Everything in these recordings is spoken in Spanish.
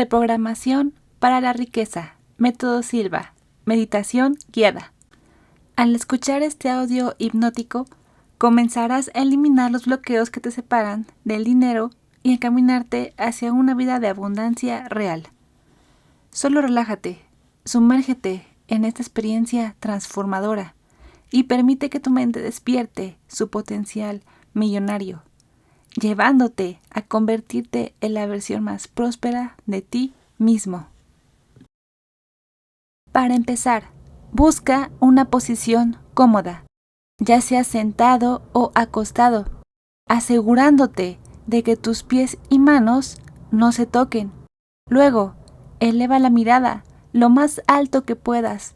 Reprogramación para la riqueza. Método Silva. Meditación guiada. Al escuchar este audio hipnótico, comenzarás a eliminar los bloqueos que te separan del dinero y encaminarte hacia una vida de abundancia real. Solo relájate, sumérgete en esta experiencia transformadora y permite que tu mente despierte su potencial millonario, llevándote a convertirte en la versión más próspera de ti mismo. Para empezar, busca una posición cómoda, ya sea sentado o acostado, asegurándote de que tus pies y manos no se toquen. Luego, eleva la mirada lo más alto que puedas,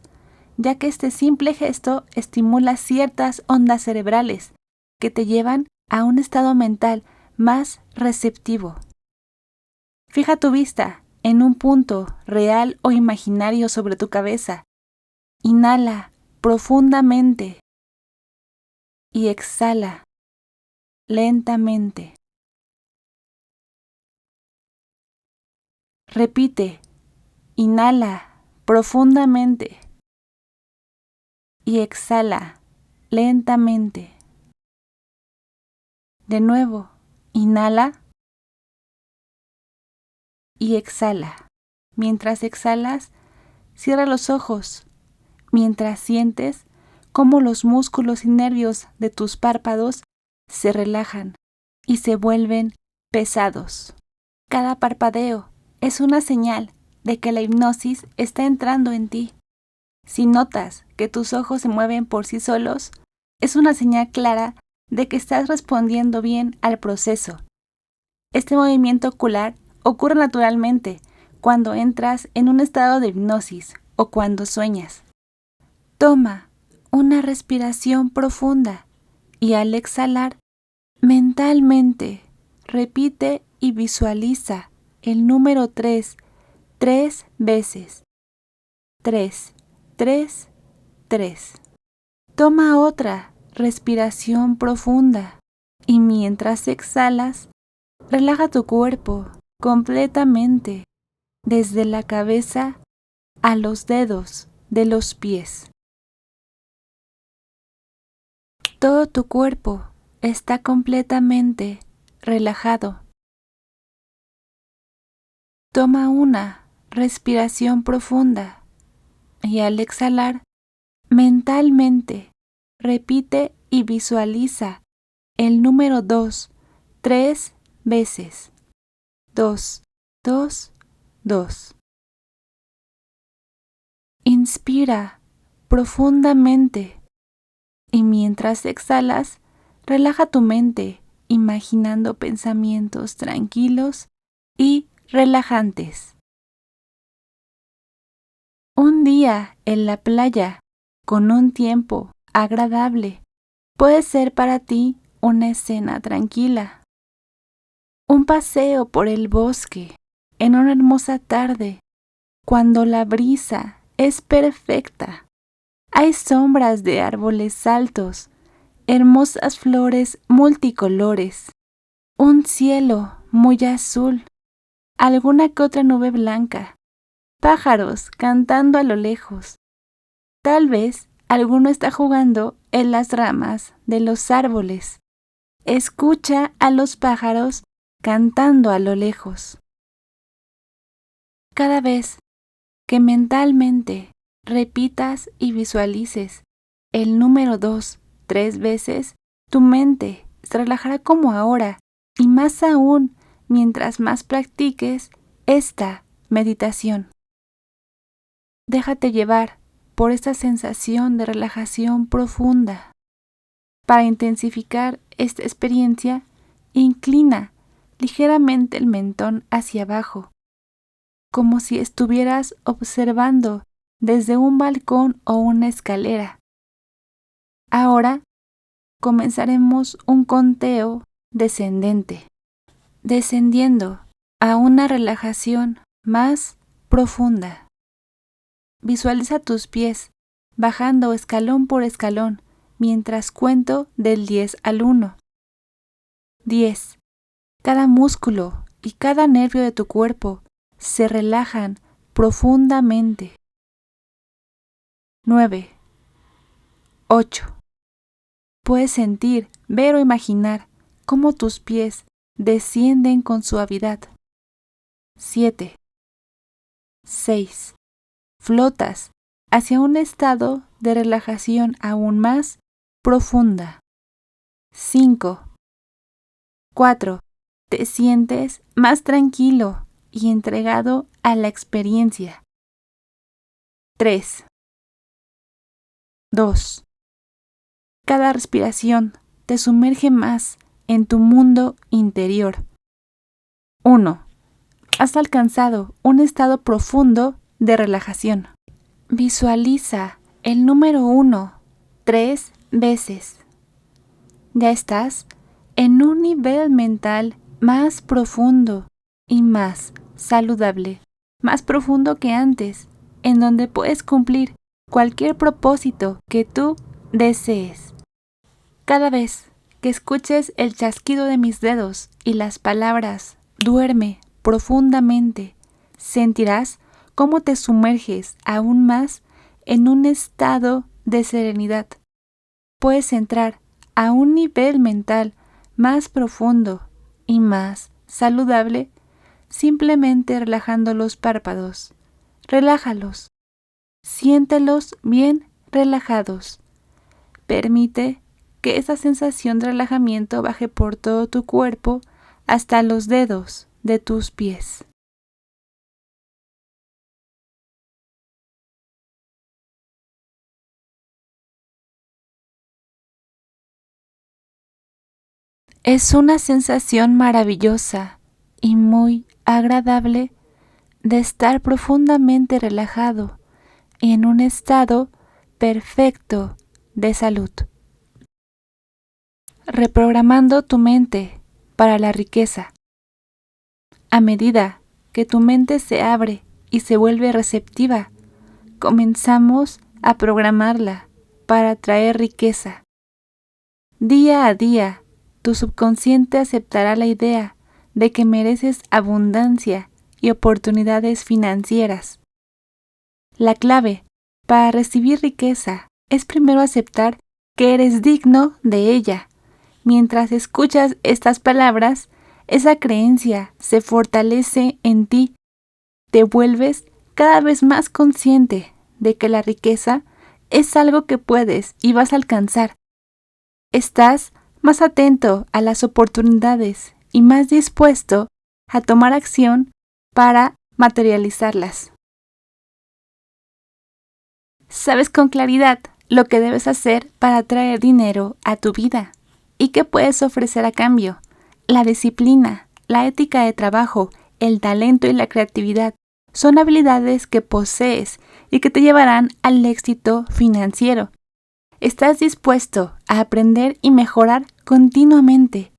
ya que este simple gesto estimula ciertas ondas cerebrales que te llevan a un estado mental más receptivo. Fija tu vista en un punto real o imaginario sobre tu cabeza. Inhala profundamente y exhala lentamente. Repite, inhala profundamente y exhala lentamente. De nuevo, inhala y exhala. Mientras exhalas, cierra los ojos, mientras sientes cómo los músculos y nervios de tus párpados se relajan y se vuelven pesados. Cada parpadeo es una señal de que la hipnosis está entrando en ti. Si notas que tus ojos se mueven por sí solos, es una señal clara de que estás respondiendo bien al proceso. Este movimiento ocular ocurre naturalmente cuando entras en un estado de hipnosis o cuando sueñas. Toma una respiración profunda y al exhalar, mentalmente repite y visualiza el número 3 veces. 3, 3, 3. Toma otra respiración profunda y mientras exhalas, relaja tu cuerpo completamente, desde la cabeza a los dedos de los pies. Todo tu cuerpo está completamente relajado. Toma una respiración profunda y al exhalar, mentalmente repite y visualiza el número 2 3 veces. 2, 2, 2. Inspira profundamente y mientras exhalas, relaja tu mente imaginando pensamientos tranquilos y relajantes. Un día en la playa con un tiempo agradable puede ser para ti una escena tranquila. Un paseo por el bosque en una hermosa tarde, cuando la brisa es perfecta. Hay sombras de árboles altos, hermosas flores multicolores, un cielo muy azul, alguna que otra nube blanca, pájaros cantando a lo lejos. Tal vez alguno está jugando en las ramas de los árboles. Escucha a los pájaros cantando a lo lejos. Cada vez que mentalmente repitas y visualices el número 2 3 veces, tu mente se relajará como ahora y más aún mientras más practiques esta meditación. Déjate llevar por esta sensación de relajación profunda. Para intensificar esta experiencia, inclina ligeramente el mentón hacia abajo, como si estuvieras observando desde un balcón o una escalera. Ahora comenzaremos un conteo descendente, descendiendo a una relajación más profunda. Visualiza tus pies bajando escalón por escalón mientras cuento del 10 al 1. 10. Cada músculo y cada nervio de tu cuerpo se relajan profundamente. 9, 8. Puedes sentir, ver o imaginar cómo tus pies descienden con suavidad. 7, 6. Flotas hacia un estado de relajación aún más profunda. 5, 4. Te sientes más tranquilo y entregado a la experiencia. 3, 2. Cada respiración te sumerge más en tu mundo interior. 1. Has alcanzado un estado profundo de relajación. Visualiza el número 1 3 veces. Ya estás en un nivel mental más profundo y más saludable, más profundo que antes, en donde puedes cumplir cualquier propósito que tú desees. Cada vez que escuches el chasquido de mis dedos y las palabras duerme profundamente, sentirás cómo te sumerges aún más en un estado de serenidad. Puedes entrar a un nivel mental más profundo y más saludable simplemente relajando los párpados. Relájalos. Siéntelos bien relajados. Permite que esa sensación de relajamiento baje por todo tu cuerpo hasta los dedos de tus pies. Es una sensación maravillosa y muy agradable de estar profundamente relajado y en un estado perfecto de salud. Reprogramando tu mente para la riqueza. A medida que tu mente se abre y se vuelve receptiva, comenzamos a programarla para traer riqueza. Día a día, tu subconsciente aceptará la idea de que mereces abundancia y oportunidades financieras. La clave para recibir riqueza es primero aceptar que eres digno de ella. Mientras escuchas estas palabras, esa creencia se fortalece en ti. Te vuelves cada vez más consciente de que la riqueza es algo que puedes y vas a alcanzar. Estás más atento a las oportunidades y más dispuesto a tomar acción para materializarlas. Sabes con claridad lo que debes hacer para atraer dinero a tu vida y qué puedes ofrecer a cambio. La disciplina, la ética de trabajo, el talento y la creatividad son habilidades que posees y que te llevarán al éxito financiero. Estás dispuesto a aprender y mejorar continuamente,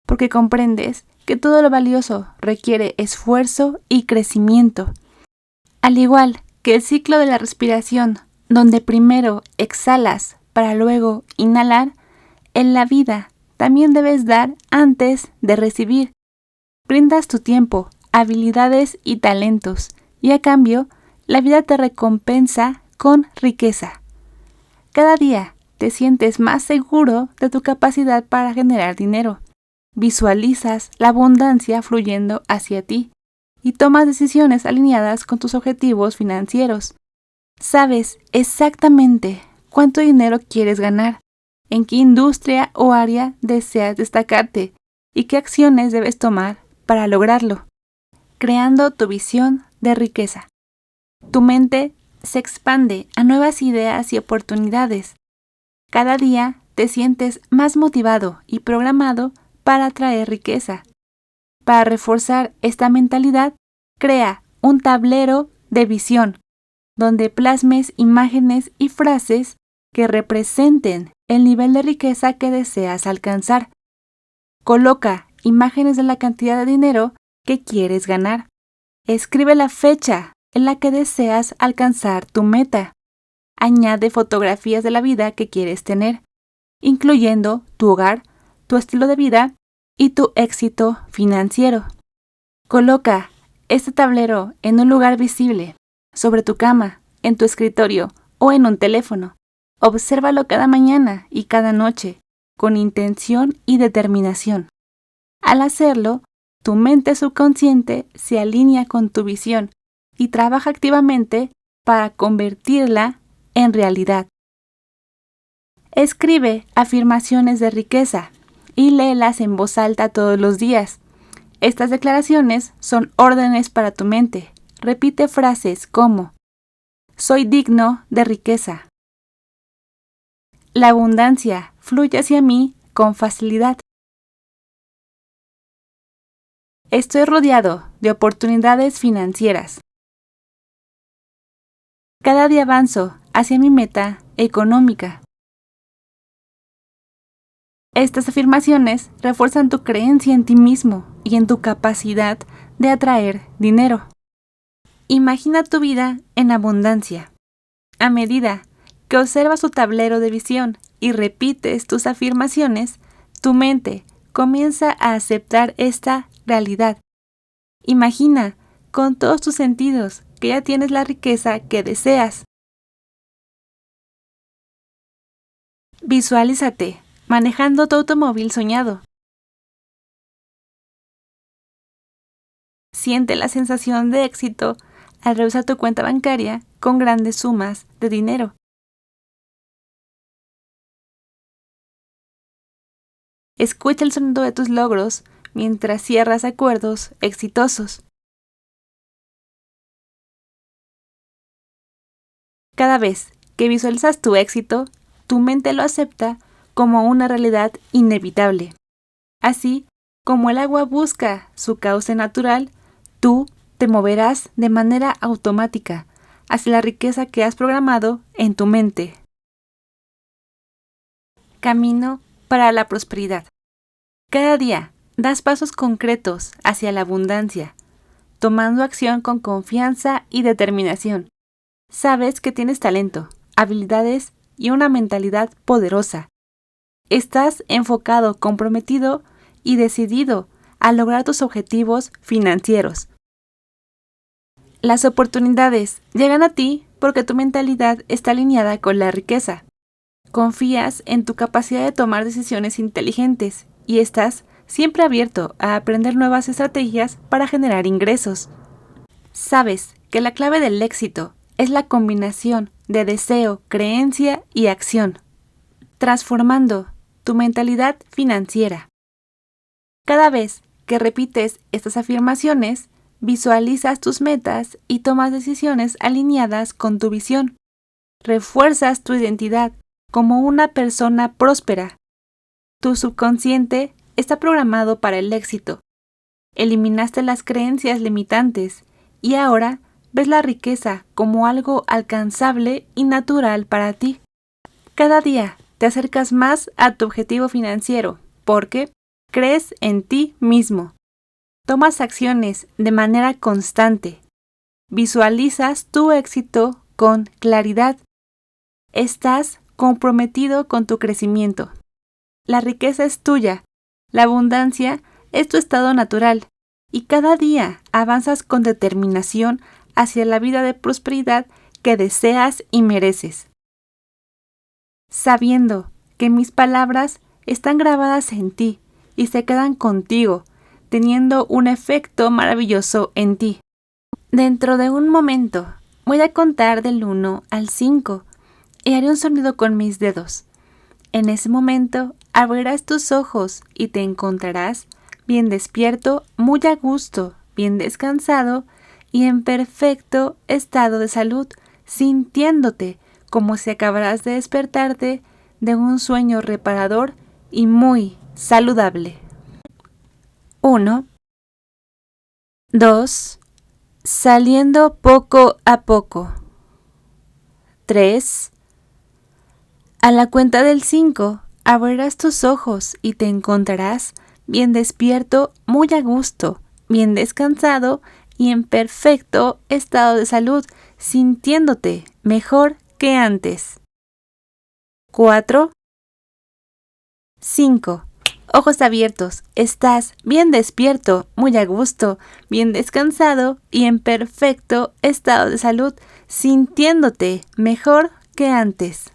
porque comprendes que todo lo valioso requiere esfuerzo y crecimiento. Al igual que el ciclo de la respiración, donde primero exhalas para luego inhalar, en la vida también debes dar antes de recibir. Brindas tu tiempo, habilidades y talentos, y a cambio, la vida te recompensa con riqueza. Cada día te sientes más seguro de tu capacidad para generar dinero. Visualizas la abundancia fluyendo hacia ti y tomas decisiones alineadas con tus objetivos financieros. Sabes exactamente cuánto dinero quieres ganar, en qué industria o área deseas destacarte y qué acciones debes tomar para lograrlo, creando tu visión de riqueza. Tu mente se expande a nuevas ideas y oportunidades. Cada día te sientes más motivado y programado para atraer riqueza. Para reforzar esta mentalidad, crea un tablero de visión, donde plasmes imágenes y frases que representen el nivel de riqueza que deseas alcanzar. Coloca imágenes de la cantidad de dinero que quieres ganar. Escribe la fecha en la que deseas alcanzar tu meta. Añade fotografías de la vida que quieres tener, incluyendo tu hogar, tu estilo de vida y tu éxito financiero. Coloca este tablero en un lugar visible, sobre tu cama, en tu escritorio o en un teléfono. Obsérvalo cada mañana y cada noche, con intención y determinación. Al hacerlo, tu mente subconsciente se alinea con tu visión y trabaja activamente para convertirla en realidad. Escribe afirmaciones de riqueza y léelas en voz alta todos los días. Estas declaraciones son órdenes para tu mente. Repite frases como: soy digno de riqueza. La abundancia fluye hacia mí con facilidad. Estoy rodeado de oportunidades financieras. Cada día avanzo hacia mi meta económica. Estas afirmaciones refuerzan tu creencia en ti mismo y en tu capacidad de atraer dinero. Imagina tu vida en abundancia. A medida que observas tu tablero de visión y repites tus afirmaciones, tu mente comienza a aceptar esta realidad. Imagina con todos tus sentidos que ya tienes la riqueza que deseas. Visualízate manejando tu automóvil soñado. Siente la sensación de éxito al revisar tu cuenta bancaria con grandes sumas de dinero. Escucha el sonido de tus logros mientras cierras acuerdos exitosos. Cada vez que visualizas tu éxito, tu mente lo acepta como una realidad inevitable. Así como el agua busca su cauce natural, tú te moverás de manera automática hacia la riqueza que has programado en tu mente. Camino para la prosperidad. Cada día das pasos concretos hacia la abundancia, tomando acción con confianza y determinación. Sabes que tienes talento, habilidades y una mentalidad poderosa. Estás enfocado, comprometido y decidido a lograr tus objetivos financieros. Las oportunidades llegan a ti porque tu mentalidad está alineada con la riqueza. Confías en tu capacidad de tomar decisiones inteligentes y estás siempre abierto a aprender nuevas estrategias para generar ingresos. Sabes que la clave del éxito es la combinación de deseo, creencia y acción, transformando tu mentalidad financiera. Cada vez que repites estas afirmaciones, visualizas tus metas y tomas decisiones alineadas con tu visión. Refuerzas tu identidad como una persona próspera. Tu subconsciente está programado para el éxito. Eliminaste las creencias limitantes y ahora ves la riqueza como algo alcanzable y natural para ti. Cada día te acercas más a tu objetivo financiero porque crees en ti mismo. Tomas acciones de manera constante. Visualizas tu éxito con claridad. Estás comprometido con tu crecimiento. La riqueza es tuya. La abundancia es tu estado natural. Y cada día avanzas con determinación hacia la vida de prosperidad que deseas y mereces. Sabiendo que mis palabras están grabadas en ti y se quedan contigo, teniendo un efecto maravilloso en ti. Dentro de un momento voy a contar del 1 al 5 y haré un sonido con mis dedos. En ese momento abrirás tus ojos y te encontrarás bien despierto, muy a gusto, bien descansado y en perfecto estado de salud, sintiéndote como si acabaras de despertarte de un sueño reparador y muy saludable. 1, 2, saliendo poco a poco. 3, a la cuenta del 5, abrirás tus ojos y te encontrarás bien despierto, muy a gusto, bien descansado y en perfecto estado de salud, sintiéndote mejor que antes. 4, 5. ojos abiertos, estás bien despierto, muy a gusto, bien descansado y en perfecto estado de salud, sintiéndote mejor que antes.